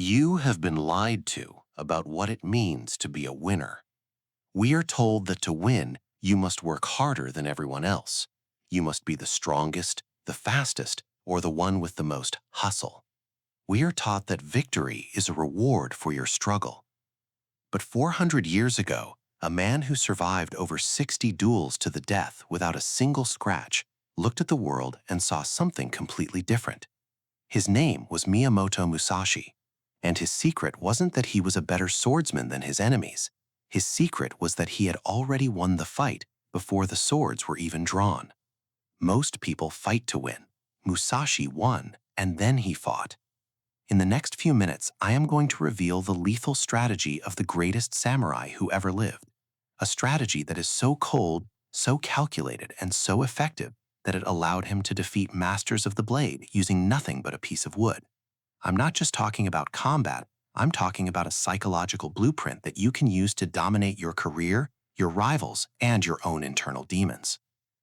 You have been lied to about what it means to be a winner. We are told that to win, you must work harder than everyone else. You must be the strongest, the fastest, or the one with the most hustle. We are taught that victory is a reward for your struggle. But 400 years ago, a man who survived over 60 duels to the death without a single scratch looked at the world and saw something completely different. His name was Miyamoto Musashi, and his secret wasn't that he was a better swordsman than his enemies. His secret was that he had already won the fight before the swords were even drawn. Most people fight to win. Musashi won, and then he fought. In the next few minutes, I am going to reveal the lethal strategy of the greatest samurai who ever lived. A strategy that is so cold, so calculated, and so effective that it allowed him to defeat masters of the blade using nothing but a piece of wood. I'm not just talking about combat, I'm talking about a psychological blueprint that you can use to dominate your career, your rivals, and your own internal demons.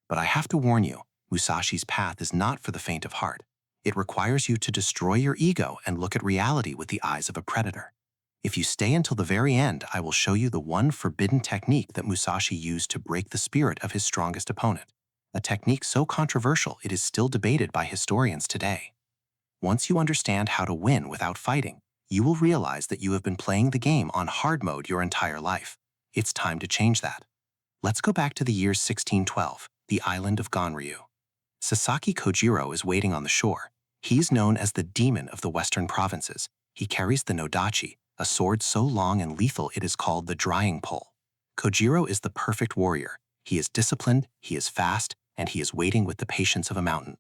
But I have to warn you, Musashi's path is not for the faint of heart. It requires you to destroy your ego and look at reality with the eyes of a predator. If you stay until the very end, I will show you the one forbidden technique that Musashi used to break the spirit of his strongest opponent. A technique so controversial it is still debated by historians today. Once you understand how to win without fighting, you will realize that you have been playing the game on hard mode your entire life. It's time to change that. Let's go back to the year 1612, the island of Ganryu. Sasaki Kojiro is waiting on the shore. He's known as the demon of the western provinces. He carries the nodachi, a sword so long and lethal it is called the drying pole. Kojiro is the perfect warrior. He is disciplined, he is fast, and he is waiting with the patience of a mountain.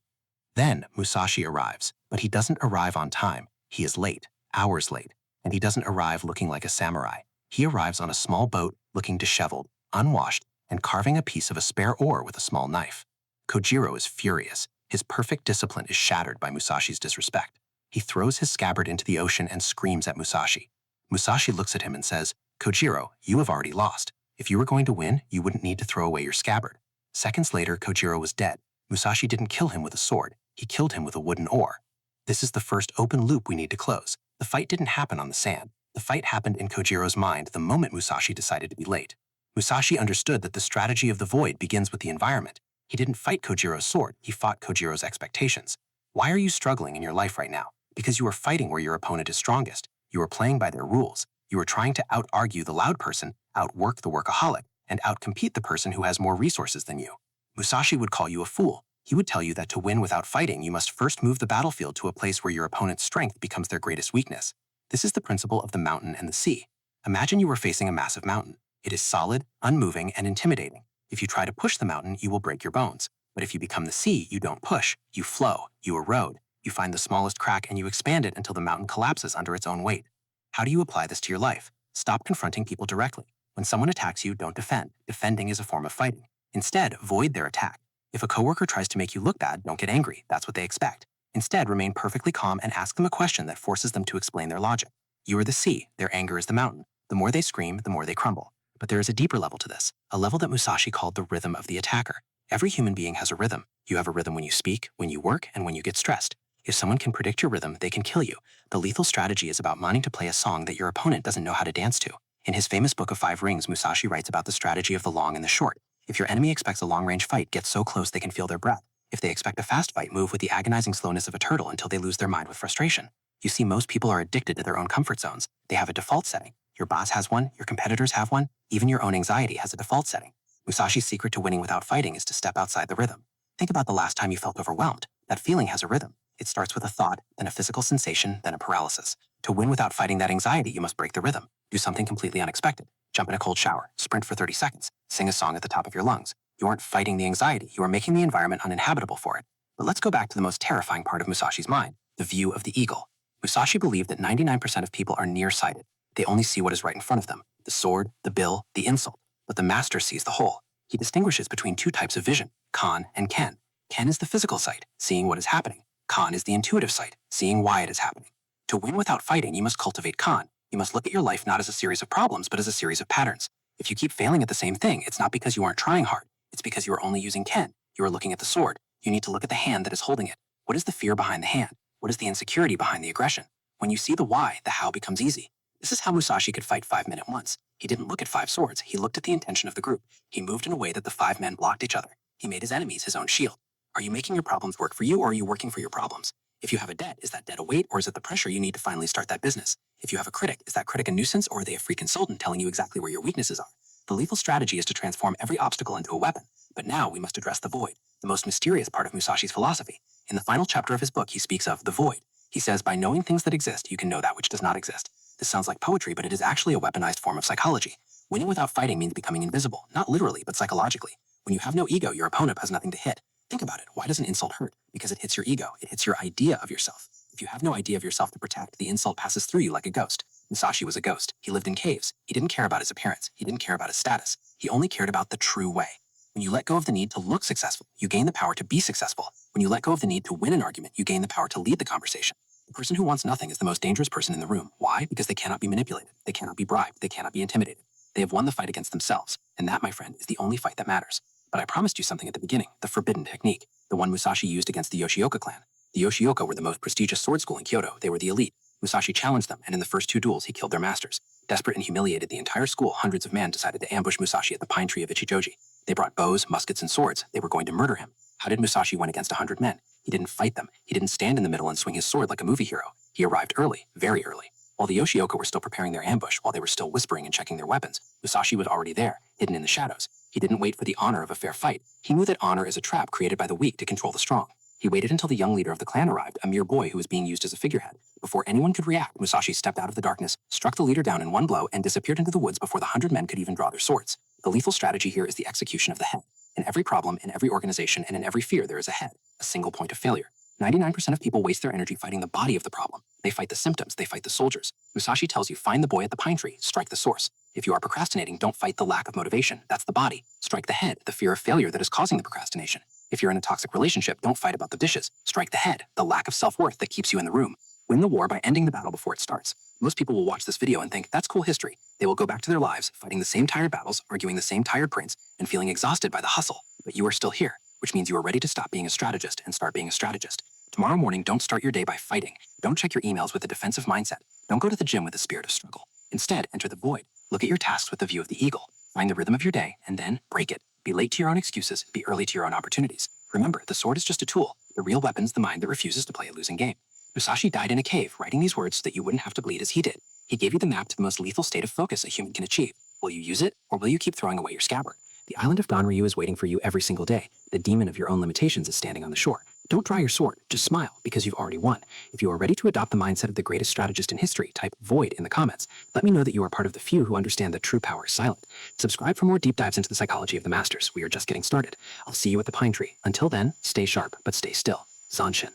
Then Musashi arrives, but he doesn't arrive on time. He is late, hours late, and he doesn't arrive looking like a samurai. He arrives on a small boat, looking disheveled, unwashed, and carving a piece of a spare oar with a small knife. Kojiro is furious. His perfect discipline is shattered by Musashi's disrespect. He throws his scabbard into the ocean and screams at Musashi. Musashi looks at him and says, "Kojiro, you have already lost. If you were going to win, you wouldn't need to throw away your scabbard." Seconds later, Kojiro was dead. Musashi didn't kill him with a sword. He killed him with a wooden oar. This is the first open loop we need to close. The fight didn't happen on the sand. The fight happened in Kojiro's mind the moment Musashi decided to be late. Musashi understood that the strategy of the void begins with the environment. He didn't fight Kojiro's sword, he fought Kojiro's expectations. Why are you struggling in your life right now? Because you are fighting where your opponent is strongest. You are playing by their rules. You are trying to out-argue the loud person, outwork the workaholic, and outcompete the person who has more resources than you. Musashi would call you a fool. He would tell you that to win without fighting, you must first move the battlefield to a place where your opponent's strength becomes their greatest weakness. This is the principle of the mountain and the sea. Imagine you were facing a massive mountain. It is solid, unmoving, and intimidating. If you try to push the mountain, you will break your bones. But if you become the sea, you don't push. You flow. You erode. You find the smallest crack and you expand it until the mountain collapses under its own weight. How do you apply this to your life? Stop confronting people directly. When someone attacks you, don't defend. Defending is a form of fighting. Instead, void their attack. If a coworker tries to make you look bad, don't get angry. That's what they expect. Instead, remain perfectly calm and ask them a question that forces them to explain their logic. You are the sea. Their anger is the mountain. The more they scream, the more they crumble. But there is a deeper level to this, a level that Musashi called the rhythm of the attacker. Every human being has a rhythm. You have a rhythm when you speak, when you work, and when you get stressed. If someone can predict your rhythm, they can kill you. The lethal strategy is about wanting to play a song that your opponent doesn't know how to dance to. In his famous book of 5 Rings, Musashi writes about the strategy of the long and the short. If your enemy expects a long-range fight, get so close they can feel their breath. If they expect a fast fight, move with the agonizing slowness of a turtle until they lose their mind with frustration. You see, most people are addicted to their own comfort zones. They have a default setting. Your boss has one, your competitors have one, even your own anxiety has a default setting. Musashi's secret to winning without fighting is to step outside the rhythm. Think about the last time you felt overwhelmed. That feeling has a rhythm. It starts with a thought, then a physical sensation, then a paralysis. To win without fighting that anxiety, you must break the rhythm. Do something completely unexpected. Jump in a cold shower, sprint for 30 seconds, sing a song at the top of your lungs. You aren't fighting the anxiety, you are making the environment uninhabitable for it. But let's go back to the most terrifying part of Musashi's mind, the view of the eagle. Musashi believed that 99% of people are nearsighted. They only see what is right in front of them, the sword, the bill, the insult. But the master sees the whole. He distinguishes between 2 types of vision, kan and ken. Ken is the physical sight, seeing what is happening. Kan is the intuitive sight, seeing why it is happening. To win without fighting, you must cultivate kan. You must look at your life not as a series of problems, but as a series of patterns. If you keep failing at the same thing, it's not because you aren't trying hard. It's because you are only using ken. You are looking at the sword. You need to look at the hand that is holding it. What is the fear behind the hand? What is the insecurity behind the aggression? When you see the why, the how becomes easy. This is how Musashi could fight 5 men at once. He didn't look at 5 swords, he looked at the intention of the group. He moved in a way that the 5 men blocked each other. He made his enemies his own shield. Are you making your problems work for you, or are you working for your problems? If you have a debt, is that debt a weight, or is it the pressure you need to finally start that business? If you have a critic, is that critic a nuisance, or are they a free consultant telling you exactly where your weaknesses are? The lethal strategy is to transform every obstacle into a weapon. But now we must address the void, the most mysterious part of Musashi's philosophy. In the final chapter of his book, he speaks of the void. He says, by knowing things that exist, you can know that which does not exist. This sounds like poetry, but it is actually a weaponized form of psychology. Winning without fighting means becoming invisible, not literally, but psychologically. When you have no ego, your opponent has nothing to hit. Think about it. Why does an insult hurt? Because it hits your ego. It hits your idea of yourself. If you have no idea of yourself to protect, the insult passes through you like a ghost. Musashi was a ghost. He lived in caves. He didn't care about his appearance. He didn't care about his status. He only cared about the true way. When you let go of the need to look successful, you gain the power to be successful. When you let go of the need to win an argument, you gain the power to lead the conversation. The person who wants nothing is the most dangerous person in the room. Why? Because they cannot be manipulated. They cannot be bribed. They cannot be intimidated. They have won the fight against themselves. And that, my friend, is the only fight that matters. But I promised you something at the beginning, the forbidden technique, the one Musashi used against the Yoshioka clan. The Yoshioka were the most prestigious sword school in Kyoto. They were the elite. Musashi challenged them, and in the first 2 duels, he killed their masters. Desperate and humiliated the entire school, hundreds of men decided to ambush Musashi at the Pine Tree of Ichijoji. They brought bows, muskets, and swords. They were going to murder him. How did Musashi win against 100 men? He didn't fight them. He didn't stand in the middle and swing his sword like a movie hero. He arrived early, very early. While the Yoshioka were still preparing their ambush, while they were still whispering and checking their weapons, Musashi was already there, hidden in the shadows. He didn't wait for the honor of a fair fight. He knew that honor is a trap created by the weak to control the strong. He waited until the young leader of the clan arrived, a mere boy who was being used as a figurehead. Before anyone could react, Musashi stepped out of the darkness, struck the leader down in one blow, and disappeared into the woods before the 100 men could even draw their swords. The lethal strategy here is the execution of the head. In every problem, in every organization, and in every fear, there is a head, a single point of failure. 99% of people waste their energy fighting the body of the problem. They fight the symptoms, they fight the soldiers. Musashi tells you, find the boy at the pine tree, strike the source. If you are procrastinating, don't fight the lack of motivation. That's the body. Strike the head, the fear of failure that is causing the procrastination. If you're in a toxic relationship, don't fight about the dishes. Strike the head, the lack of self-worth that keeps you in the room. Win the war by ending the battle before it starts. Most people will watch this video and think, that's cool history. They will go back to their lives, fighting the same tired battles, arguing the same tired prince, and feeling exhausted by the hustle. But you are still here, which means you are ready to stop being a strategist and start being a strategist. Tomorrow morning, don't start your day by fighting. Don't check your emails with a defensive mindset. Don't go to the gym with a spirit of struggle. Instead, enter the void. Look at your tasks with the view of the eagle. Find the rhythm of your day, and then break it. Be late to your own excuses. Be early to your own opportunities. Remember, the sword is just a tool. The real weapon's the mind that refuses to play a losing game. Musashi died in a cave, writing these words so that you wouldn't have to bleed as he did. He gave you the map to the most lethal state of focus a human can achieve. Will you use it, or will you keep throwing away your scabbard? The island of Ganryu is waiting for you every single day. The demon of your own limitations is standing on the shore. Don't draw your sword, just smile, because you've already won. If you are ready to adopt the mindset of the greatest strategist in history, type void in the comments. Let me know that you are part of the few who understand that true power is silent. Subscribe for more deep dives into the psychology of the masters. We are just getting started. I'll see you at the pine tree. Until then, stay sharp, but stay still. Zanshin.